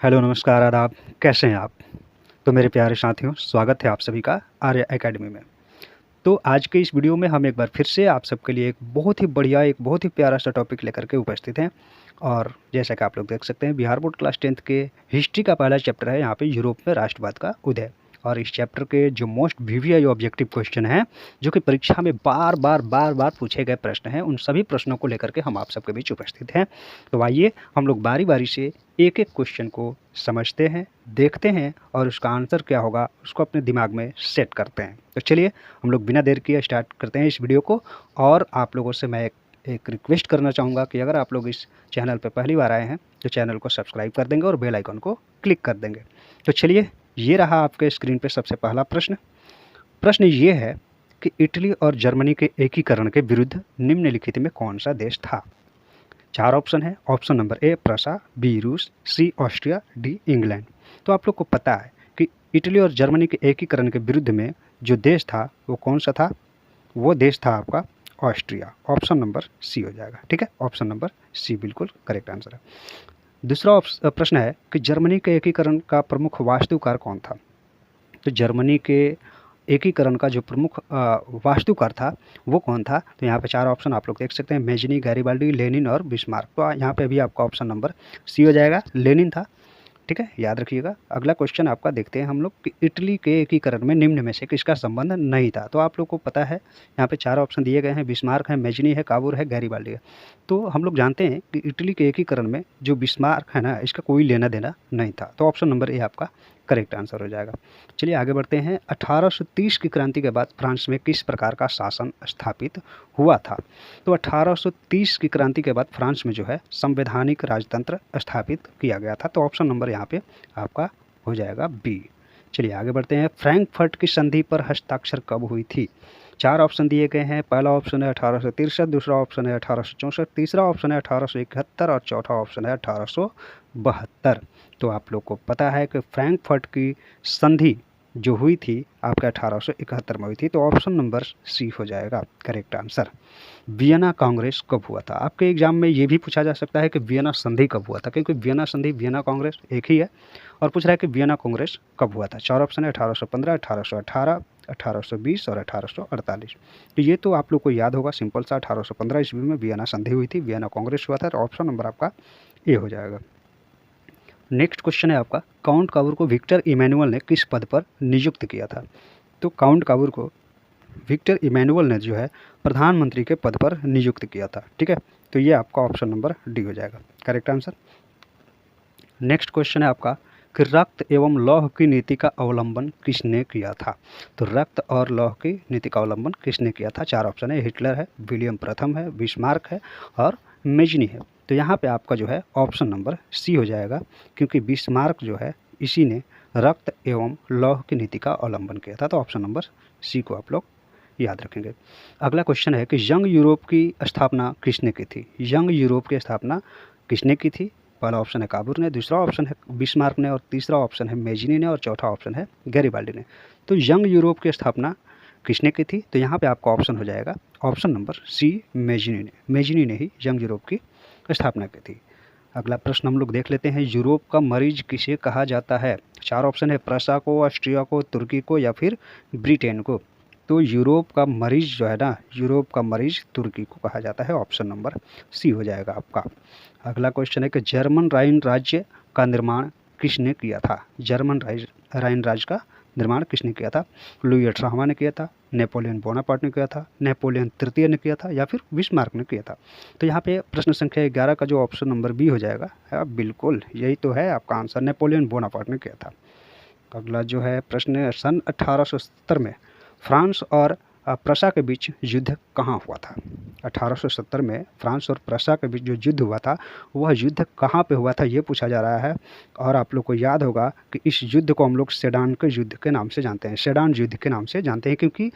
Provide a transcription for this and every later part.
Hello, नमस्कार, आदाब। कैसे हैं आप? तो मेरे प्यारे साथियों, स्वागत है आप सभी का आर्य एकेडमी में। तो आज के इस वीडियो में हम एक बार फिर से आप सबके लिए एक बहुत ही बढ़िया, एक बहुत ही प्यारा सा टॉपिक लेकर के उपस्थित हैं। और जैसा कि आप लोग देख सकते हैं, बिहार बोर्ड क्लास 10th के हिस्ट्री का पहला चैप्टर है यहाँ पे यूरोप में राष्ट्रवाद का उदय। और इस चैप्टर के जो मोस्ट वीवीआई ऑब्जेक्टिव क्वेश्चन हैं, जो कि परीक्षा में बार बार पूछे गए प्रश्न हैं, उन सभी प्रश्नों को लेकर के हम आप सबके बीच उपस्थित हैं। तो आइए हम लोग बारी बारी से एक एक क्वेश्चन को समझते हैं, देखते हैं और उसका आंसर क्या होगा उसको अपने दिमाग में सेट करते हैं। तो चलिए हम लोग बिना देर किए स्टार्ट करते हैं इस वीडियो को। और आप लोगों से मैं एक रिक्वेस्ट करना चाहूँगा कि अगर आप लोग इस चैनल पर पहली बार आए हैं तो चैनल को सब्सक्राइब कर देंगे और बेल आइकन को क्लिक कर देंगे। तो चलिए, ये रहा आपके स्क्रीन पे सबसे पहला प्रश्न। प्रश्न ये है कि इटली और जर्मनी के एकीकरण के विरुद्ध निम्नलिखित में कौन सा देश था? 4 ऑप्शन है। ऑप्शन नंबर ए प्रसा, बी रूस, सी ऑस्ट्रिया, डी इंग्लैंड। तो आप लोग को पता है कि इटली और जर्मनी के एकीकरण के विरुद्ध में जो देश था वो कौन सा था? वो देश था आपका ऑस्ट्रिया। ऑप्शन नंबर सी हो जाएगा। ठीक है, ऑप्शन नंबर सी बिल्कुल करेक्ट आंसर है। दूसरा प्रश्न है कि जर्मनी के एकीकरण का प्रमुख वास्तुकार कौन था? तो जर्मनी के एकीकरण का जो प्रमुख वास्तुकार था वो कौन था? तो यहाँ पे 4 ऑप्शन आप लोग देख सकते हैं, मेजनी, गैरिबाल्डी, लेनिन और बिस्मार्क। तो यहाँ पे भी आपका ऑप्शन नंबर सी हो जाएगा, लेनिन था। ठीक है, याद रखिएगा। अगला क्वेश्चन आपका देखते हैं हम लोग कि इटली के एकीकरण में निम्न में से किसका संबंध नहीं था? तो आप लोग को पता है यहाँ पे 4 ऑप्शन दिए गए हैं, बिस्मार्क है, मेजनी है, काबूर है, गैरिबाल्डी है। तो हम लोग जानते हैं कि इटली के एकीकरण में जो बिस्मार्क है ना, इसका कोई लेना देना नहीं था। तो ऑप्शन नंबर ए आपका करेक्ट आंसर हो जाएगा। चलिए आगे बढ़ते हैं। 1830 की क्रांति के बाद फ्रांस में किस प्रकार का शासन स्थापित हुआ था? तो 1830 की क्रांति के बाद फ्रांस में जो है संवैधानिक राजतंत्र स्थापित किया गया था। तो ऑप्शन नंबर यहाँ पे आपका हो जाएगा बी। चलिए आगे बढ़ते हैं। फ्रैंकफर्ट की संधि पर हस्ताक्षर कब हुई थी? 4 ऑप्शन दिए गए हैं। पहला ऑप्शन है 1863, दूसरा ऑप्शन है 1864, तीसरा ऑप्शन है 1871 और चौथा ऑप्शन है 1872। तो आप लोग को पता है कि फ्रैंकफर्ट की संधि जो हुई थी आपका 1871 में हुई थी। तो ऑप्शन नंबर सी हो जाएगा करेक्ट आंसर। वियना कांग्रेस कब हुआ था? आपके एग्जाम में ये भी पूछा जा सकता है कि वियना संधि कब हुआ था, क्योंकि वियना संधि वियना कांग्रेस एक ही है। और पूछ रहा है कि वियना कांग्रेस कब हुआ था? 4 ऑप्शन है 1815, 1818, 1820 और 1848। तो ये तो आप लोग को याद होगा, सिंपल सा 1815 ईस्वी में वियना संधि हुई थी, वियना कांग्रेस हुआ था। तो ऑप्शन नंबर आपका ए हो जाएगा। नेक्स्ट क्वेश्चन है आपका, काउंट काबूर को विक्टर इमैनुअल ने किस पद पर नियुक्त किया था? तो काउंट काबूर को विक्टर इमैनुअल ने जो है प्रधानमंत्री के पद पर नियुक्त किया था। ठीक है, तो ये आपका ऑप्शन नंबर डी हो जाएगा करेक्ट आंसर। नेक्स्ट क्वेश्चन है आपका कि रक्त एवं लौह की नीति का अवलंबन किसने किया था? तो रक्त और लौह की नीति का अवलंबन किसने किया था? 4 ऑप्शन है, हिटलर है, विलियम प्रथम है, बिस्मार्क है और मेजनी है। तो यहाँ पे आपका जो है ऑप्शन नंबर सी हो जाएगा, क्योंकि बिस्मार्क जो है इसी ने रक्त एवं लौह की नीति का अवलंबन किया था। तो ऑप्शन नंबर सी को आप लोग याद रखेंगे। अगला क्वेश्चन है कि यंग यूरोप की स्थापना किसने की थी? यंग यूरोप की स्थापना किसने की थी? पहला ऑप्शन है काबूर ने, दूसरा ऑप्शन है बिस्मार्क ने और तीसरा ऑप्शन है मेजनी ने और चौथा ऑप्शन है गैरिबाल्डी ने। तो यंग यूरोप की स्थापना किसने की थी? तो यहाँ पे आपका ऑप्शन हो जाएगा ऑप्शन नंबर सी, मेजनी ने। मेजनी ने ही यंग यूरोप की स्थापना की थी। अगला प्रश्न हम लोग देख लेते हैं, यूरोप का मरीज किसे कहा जाता है? 4 ऑप्शन है, प्रसा को, ऑस्ट्रिया को, तुर्की को या फिर ब्रिटेन को। तो यूरोप का मरीज जो है ना, यूरोप का मरीज तुर्की को कहा जाता है। ऑप्शन नंबर सी हो जाएगा आपका। अगला क्वेश्चन है कि जर्मन राइन राज्य का निर्माण किसने किया था? जर्मन राइन राज्य का निर्माण किसने किया था? लुई 18वां ने किया था, नेपोलियन बोनापार्ट ने किया था, नेपोलियन तृतीय ने किया था या फिर बिस्मार्क ने किया था? तो यहाँ पे प्रश्न संख्या 11 का जो ऑप्शन नंबर बी हो जाएगा, बिल्कुल यही तो है आपका आंसर, नेपोलियन बोनापार्ट ने किया था। अगला जो है प्रश्न है, सन 1870 में फ्रांस और प्रसा के बीच युद्ध कहाँ हुआ था? 1870 में फ्रांस और प्रसा के बीच जो युद्ध हुआ था वह युद्ध कहाँ पे हुआ था, ये पूछा जा रहा है। और आप लोग को याद होगा कि इस युद्ध को हम लोग सेडान के युद्ध के नाम से जानते हैं, सेडान युद्ध के नाम से जानते हैं, क्योंकि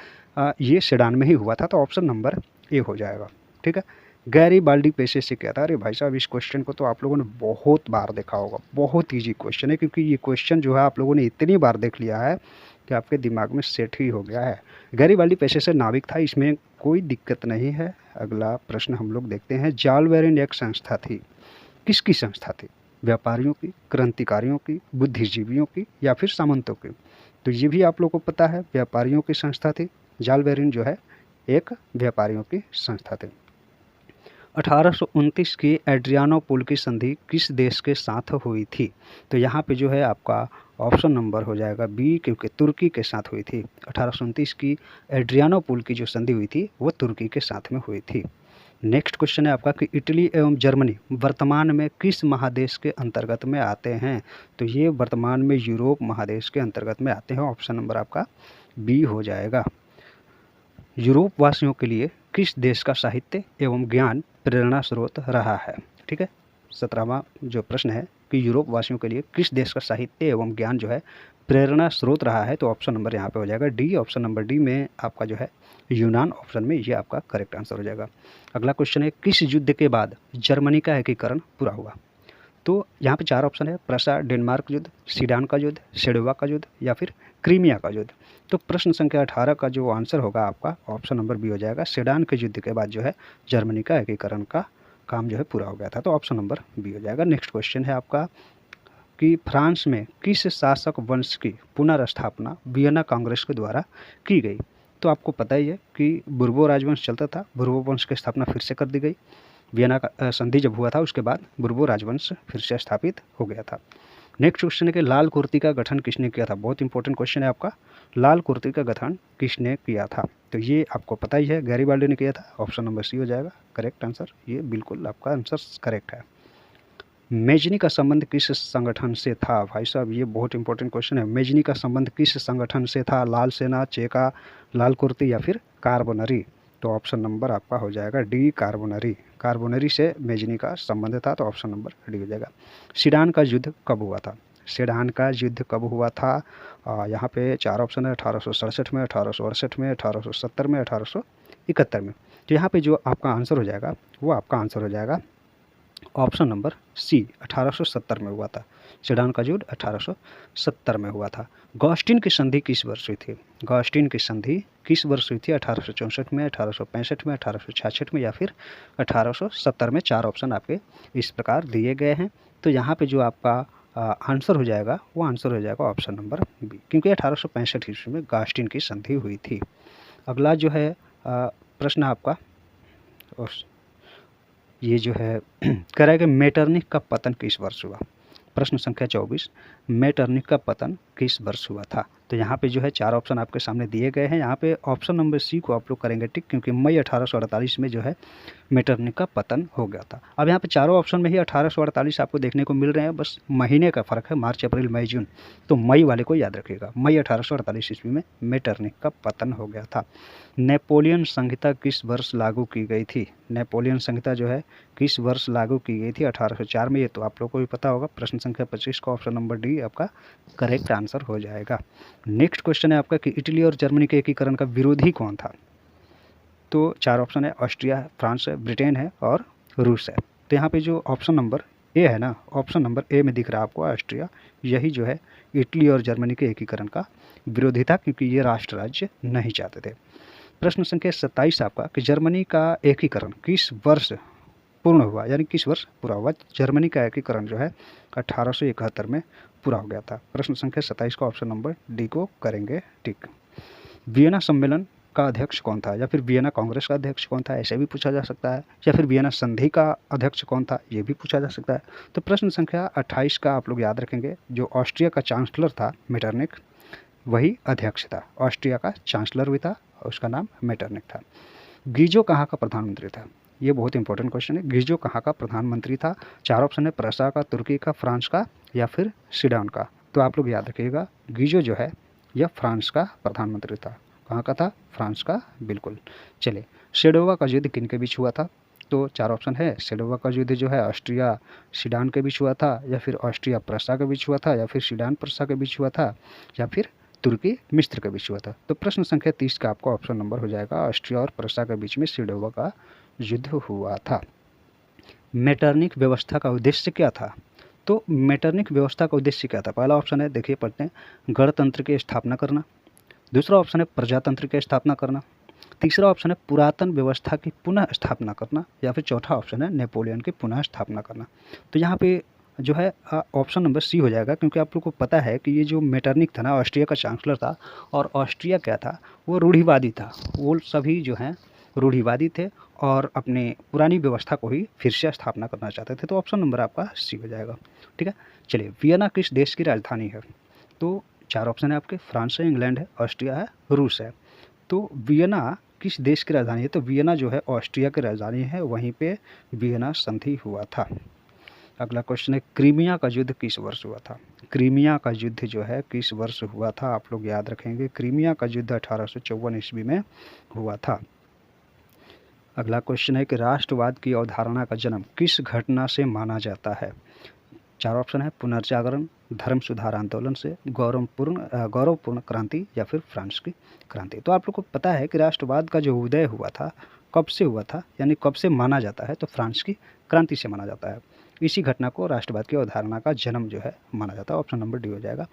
ये सेडान में ही हुआ था। तो ऑप्शन नंबर ए हो जाएगा। ठीक है, गैरिबाल्डी पेशे से क्या था? अरे भाई साहब, इस क्वेश्चन को तो आप लोगों ने बहुत बार देखा होगा, बहुत ईजी क्वेश्चन है, क्योंकि ये क्वेश्चन जो है आप लोगों ने इतनी बार देख लिया है कि आपके दिमाग में सेट ही हो गया है। गैरिबाल्डी पेशे से नाविक था, इसमें कोई दिक्कत नहीं है। अगला प्रश्न हम लोग देखते हैं, जालवेरिन एक संस्था थी, किसकी संस्था थी? व्यापारियों की, क्रांतिकारियों की, बुद्धिजीवियों की या फिर सामंतों की? तो ये भी आप लोगों को पता है, व्यापारियों की संस्था थी। जालबेरिन जो है एक व्यापारियों की संस्था थी। 1829 की एड्रियानोपुल की संधि किस देश के साथ हुई थी? तो यहाँ पे जो है आपका ऑप्शन नंबर हो जाएगा बी, क्योंकि तुर्की के साथ हुई थी। 1829 की एड्रियानोपुल की जो संधि हुई थी वो तुर्की के साथ में हुई थी। नेक्स्ट क्वेश्चन है आपका कि इटली एवं जर्मनी वर्तमान में किस महादेश के अंतर्गत में आते हैं? तो ये वर्तमान में यूरोप महादेश के अंतर्गत में आते हैं। ऑप्शन नंबर आपका बी हो जाएगा। यूरोप वासियों के लिए किस देश का साहित्य एवं ज्ञान प्रेरणा स्रोत रहा है? ठीक है, 17वां जो प्रश्न है कि यूरोप वासियों के लिए किस देश का साहित्य एवं ज्ञान जो है प्रेरणा स्रोत रहा है? तो ऑप्शन नंबर यहाँ पे हो जाएगा डी। ऑप्शन नंबर डी में आपका जो है यूनान ऑप्शन में ये आपका करेक्ट आंसर हो जाएगा। अगला क्वेश्चन है किस युद्ध के बाद जर्मनी का एकीकरण पूरा हुआ? तो यहाँ पे 4 ऑप्शन है, प्रसा डेनमार्क युद्ध, सीडान का युद्ध, सेडोवा का युद्ध या फिर क्रीमिया का युद्ध। तो प्रश्न संख्या 18 का जो आंसर होगा आपका ऑप्शन नंबर बी हो जाएगा। सेडान के युद्ध के बाद जो है जर्मनी का एकीकरण का काम जो है पूरा हो गया था। तो ऑप्शन नंबर बी हो जाएगा। नेक्स्ट क्वेश्चन है आपका कि फ्रांस में किस शासक वंश की पुनर्स्थापना वियना कांग्रेस के द्वारा की गई? तो आपको पता ही है कि बुर्बो राजवंश चलता था, बुर्बो वंश की स्थापना फिर से कर दी गई। वियना का संधि जब हुआ था उसके बाद बुर्बो राजवंश फिर से स्थापित हो गया था। नेक्स्ट क्वेश्चन है कि लाल कुर्ती का गठन किसने किया था? बहुत इंपॉर्टेंट क्वेश्चन है आपका, लाल कुर्ती का गठन किसने किया था? तो ये आपको पता ही है, गैरीबाल्डी ने किया था। ऑप्शन नंबर सी हो जाएगा करेक्ट आंसर। ये बिल्कुल आपका आंसर करेक्ट है। मेजनी का संबंध किस संगठन से था? भाई साहब ये बहुत इंपॉर्टेंट क्वेश्चन है। मेजनी का संबंध किस संगठन से था? लाल सेना, चेका, लाल कुर्ती या फिर कार्बोनरी? तो ऑप्शन नंबर आपका हो जाएगा डी, कार्बोनरी। कार्बोनरी से मेजनी का संबंध था, तो ऑप्शन नंबर डी हो जाएगा। सीडान का युद्ध कब हुआ था? सीडान का युद्ध कब हुआ था? यहाँ पे 4 ऑप्शन है, 1867 में, 1868 में, 1870 में, 1871 में। तो यहाँ पे जो आपका आंसर हो जाएगा वो आपका आंसर हो जाएगा ऑप्शन नंबर सी, 1870 में हुआ था। सीडान का युद्ध 1870 में हुआ था। गॉस्टिन की संधि किस वर्ष हुई थी? गॉस्टिन की संधि किस वर्ष हुई थी? 1864 में, 1865 में, 1866 में या फिर 1870 में। 4 ऑप्शन आपके इस प्रकार दिए गए हैं। तो यहाँ पे जो आपका आंसर हो जाएगा वो आंसर हो जाएगा ऑप्शन नंबर बी, क्योंकि 1865 ईस्वी में गॉस्टिन की संधि हुई थी। अगला जो है प्रश्न आपका ये जो है कह रहा है कि मेटरनिख का पतन किस वर्ष हुआ? प्रश्न संख्या 24, मेटरनिख का पतन किस वर्ष हुआ था? तो यहाँ पे जो है 4 ऑप्शन आपके सामने दिए गए हैं। यहाँ पे ऑप्शन नंबर सी को आप लोग करेंगे टिक, क्योंकि मई 1848 में जो है मेटरनिख का पतन हो गया था। अब यहाँ पे चारों ऑप्शन में ही 1848 आपको देखने को मिल रहे हैं, बस महीने का फ़र्क है, मार्च, अप्रैल, मई, जून। तो मई वाले को याद रखिएगा, मई 1848 ईस्वी में मेटरनिख का पतन हो गया था। नेपोलियन संहिता किस वर्ष लागू की गई थी? नेपोलियन संहिता जो है किस वर्ष लागू की गई थी? 1804 में। ये तो आप लोग को भी पता होगा। प्रश्न संख्या 25 का ऑप्शन नंबर डी आपका करेक्ट आंसर हो जाएगा। नेक्स्ट क्वेश्चन है आपका कि इटली और जर्मनी के एकीकरण का विरोधी कौन था? तो 4 ऑप्शन है, ऑस्ट्रिया है, फ्रांस है, ब्रिटेन है और रूस है। तो यहाँ पे जो ऑप्शन नंबर ए है ना, ऑप्शन नंबर ए में दिख रहा है आपको ऑस्ट्रिया, यही जो है इटली और जर्मनी के एकीकरण का विरोधी था, क्योंकि ये राष्ट्र राज्य नहीं चाहते थे। प्रश्न संख्या 27 आपका कि जर्मनी का एकीकरण किस वर्ष पूर्ण हुआ, यानी किस वर्ष पूरा हुआ? जर्मनी का एकीकरण जो है 1871 में पूरा हो गया था। प्रश्न संख्या 27 का ऑप्शन नंबर डी को करेंगे टिक। वियना सम्मेलन का अध्यक्ष कौन था, या फिर वियना कांग्रेस का अध्यक्ष कौन था, ऐसे भी पूछा जा सकता है। या फिर वियना संधि का अध्यक्ष कौन था, ये भी पूछा जा सकता है। तो प्रश्न संख्या 28 का आप लोग याद रखेंगे, जो ऑस्ट्रिया का चांसलर था मेटरनिख, वही अध्यक्ष था। ऑस्ट्रिया का चांसलर भी था और उसका नाम मेटरनिख था। गीजो कहाँ का प्रधानमंत्री था? ये बहुत इंपॉर्टेंट क्वेश्चन है। गीजो कहाँ का प्रधानमंत्री था? 4 ऑप्शन है, प्रसा का, तुर्की का, फ्रांस का या फिर सीडान का। तो आप लोग याद रखिएगा, गीजो जो है यह फ्रांस का प्रधानमंत्री था। कहाँ का था? फ्रांस का, बिल्कुल। चलिए, सेडोवा का युद्ध किन के बीच हुआ था? तो 4 ऑप्शन है, सेडोवा का युद्ध जो है ऑस्ट्रिया सीडान के बीच हुआ था, या फिर ऑस्ट्रिया प्रसा के बीच हुआ था, या फिर सीडान प्रसा के बीच हुआ था, या फिर तुर्की मिस्र के बीच हुआ था। तो प्रश्न संख्या 30 का आपका ऑप्शन नंबर हो जाएगा, ऑस्ट्रिया और प्रसा के बीच में सेडोवा का युद्ध हुआ था। मेटरनिख व्यवस्था का उद्देश्य क्या था? तो मेटरनिख व्यवस्था का उद्देश्य क्या था? पहला ऑप्शन है, देखिए पढ़ते हैं, गणतंत्र की स्थापना करना। दूसरा ऑप्शन है प्रजातंत्र की स्थापना करना। तीसरा ऑप्शन है पुरातन व्यवस्था की पुनः स्थापना करना, या फिर चौथा ऑप्शन है नेपोलियन की पुनः स्थापना करना। तो यहाँ पे जो है ऑप्शन नंबर सी हो जाएगा, क्योंकि आप लोग को पता है कि ये जो मेटरनिक था ना, ऑस्ट्रिया का चांसलर था, और ऑस्ट्रिया क्या था, वो रूढ़िवादी था। वो सभी जो हैं रूढ़िवादी थे और अपने पुरानी व्यवस्था को ही फिर से स्थापना करना चाहते थे। तो ऑप्शन नंबर आपका सी हो जाएगा। ठीक है, चलिए, वियना किस देश की राजधानी है? तो 4 ऑप्शन है आपके, फ्रांस है, इंग्लैंड है, ऑस्ट्रिया है, रूस है। तो वियना किस देश की राजधानी है? तो वियना जो है ऑस्ट्रिया की राजधानी है, वहीं पे वियना संधि हुआ था। अगला क्वेश्चन है, क्रीमिया का युद्ध किस वर्ष हुआ था? क्रीमिया का युद्ध जो है किस वर्ष हुआ था? आप लोग याद रखेंगे, क्रीमिया का युद्ध 1854 ईस्वी में हुआ था। अगला क्वेश्चन है कि राष्ट्रवाद की अवधारणा का जन्म किस घटना से माना जाता है? 4 ऑप्शन है, पुनर्जागरण, धर्म सुधार आंदोलन से, गौरवपूर्ण क्रांति, या फिर फ्रांस की क्रांति। तो आप लोग को पता है कि राष्ट्रवाद का जो उदय हुआ था, कब से हुआ था, यानी कब से माना जाता है? तो फ्रांस की क्रांति से माना जाता है। इसी घटना को राष्ट्रवाद की अवधारणा का जन्म जो है माना जाता है। ऑप्शन नंबर डी हो जाएगा।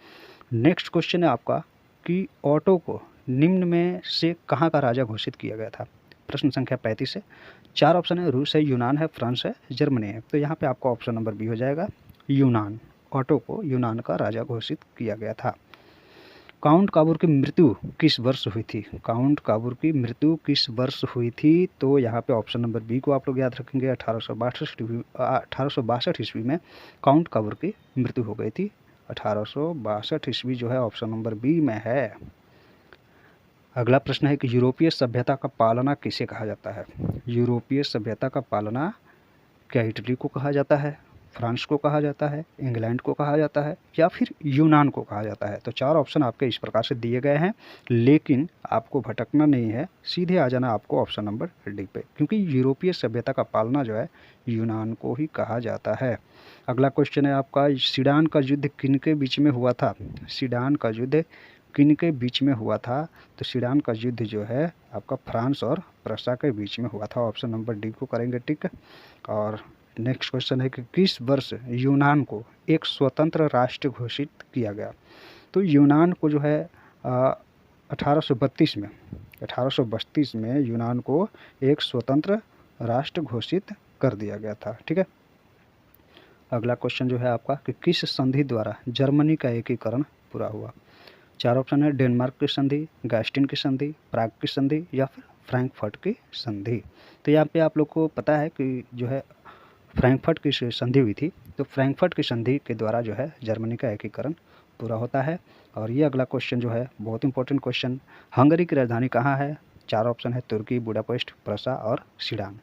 नेक्स्ट क्वेश्चन है आपका कि ऑटो को निम्न में से कहाँ का राजा घोषित किया गया था? प्रश्न संख्या 35 है। 4 ऑप्शन है, रूस है, यूनान है, फ्रांस है, जर्मनी है। तो यहाँ पे आपका ऑप्शन नंबर बी हो जाएगा, यूनान। ऑटो को यूनान का राजा घोषित किया गया था। काउंट काबूर की मृत्यु किस वर्ष हुई थी? काउंट काबूर की मृत्यु किस वर्ष हुई थी? तो यहाँ पे ऑप्शन नंबर बी को आप लोग याद रखेंगे, 1862 ईस्वी में काउंट काबूर की मृत्यु हो गई थी। 1862 ईस्वी जो है ऑप्शन नंबर बी में है। अगला प्रश्न है कि यूरोपीय सभ्यता का पालना किसे कहा जाता है? यूरोपीय सभ्यता का पालना क्या इटली को कहा जाता है, फ्रांस को कहा जाता है, इंग्लैंड को कहा जाता है, या फिर यूनान को कहा जाता है? तो 4 ऑप्शन आपके इस प्रकार से दिए गए हैं, लेकिन आपको भटकना नहीं है, सीधे आ जाना आपको ऑप्शन नंबर डी पे, क्योंकि यूरोपीय सभ्यता का पालना जो है यूनान को ही कहा जाता है। अगला क्वेश्चन है आपका, सीडान का युद्ध किन के बीच में हुआ था? सीडान का युद्ध किन के बीच में हुआ था? तो सीडान का युद्ध जो है आपका फ्रांस और प्रसा के बीच में हुआ था। ऑप्शन नंबर डी को करेंगे टिक। और नेक्स्ट क्वेश्चन है कि किस वर्ष यूनान को एक स्वतंत्र राष्ट्र घोषित किया गया? तो यूनान को जो है 1832 में यूनान को एक स्वतंत्र राष्ट्र घोषित कर दिया गया था। ठीक है, अगला क्वेश्चन जो है आपका कि किस संधि द्वारा जर्मनी का एकीकरण पूरा हुआ? 4 ऑप्शन है, डेनमार्क की संधि, गास्टिन की संधि, प्राग की संधि, या फिर फ्रैंकफर्ट की संधि। तो यहाँ पे आप लोग को पता है कि जो है फ्रैंकफर्ट की संधि हुई थी। तो फ्रैंकफर्ट की संधि के द्वारा जो है जर्मनी का एकीकरण पूरा होता है। और ये अगला क्वेश्चन जो है बहुत इंपॉर्टेंट क्वेश्चन, हंगरी की राजधानी कहाँ है? 4 ऑप्शन है, तुर्की, बुडापेस्ट, प्रसा और सीडान।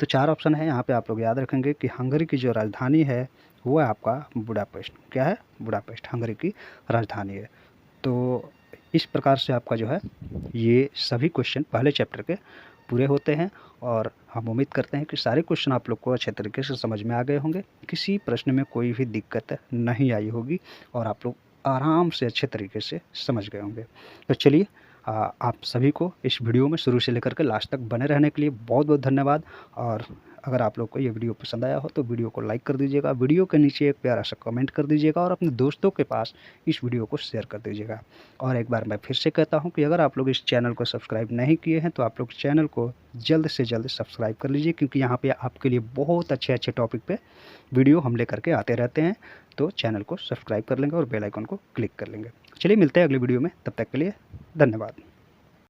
तो 4 ऑप्शन है, यहाँ पे आप लोग याद रखेंगे कि हंगरी की जो राजधानी है वो है आपका बुडापेस्ट। क्या है? बुडापेस्ट हंगरी की राजधानी है। तो इस प्रकार से आपका जो है ये सभी क्वेश्चन पहले चैप्टर के पूरे होते हैं, और हम उम्मीद करते हैं कि सारे क्वेश्चन आप लोग को अच्छे तरीके से समझ में आ गए होंगे, किसी प्रश्न में कोई भी दिक्कत नहीं आई होगी, और आप लोग आराम से अच्छे तरीके से समझ गए होंगे। तो चलिए, आप सभी को इस वीडियो में शुरू से लेकर के लास्ट तक बने रहने के लिए बहुत बहुत धन्यवाद। और अगर आप लोग को ये वीडियो पसंद आया हो तो वीडियो को लाइक कर दीजिएगा, वीडियो के नीचे एक प्यारा सा कमेंट कर दीजिएगा, और अपने दोस्तों के पास इस वीडियो को शेयर कर दीजिएगा। और एक बार मैं फिर से कहता हूँ कि अगर आप लोग इस चैनल को सब्सक्राइब नहीं किए हैं तो आप लोग चैनल को जल्द से जल्द सब्सक्राइब कर लीजिए, क्योंकि यहाँ पे आपके लिए बहुत अच्छे अच्छे टॉपिक पे वीडियो हम लेकर के आते रहते हैं। तो चैनल को सब्सक्राइब कर लेंगे और बेल आइकन को क्लिक कर लेंगे। चलिए, मिलते हैं अगली वीडियो में, तब तक के लिए धन्यवाद।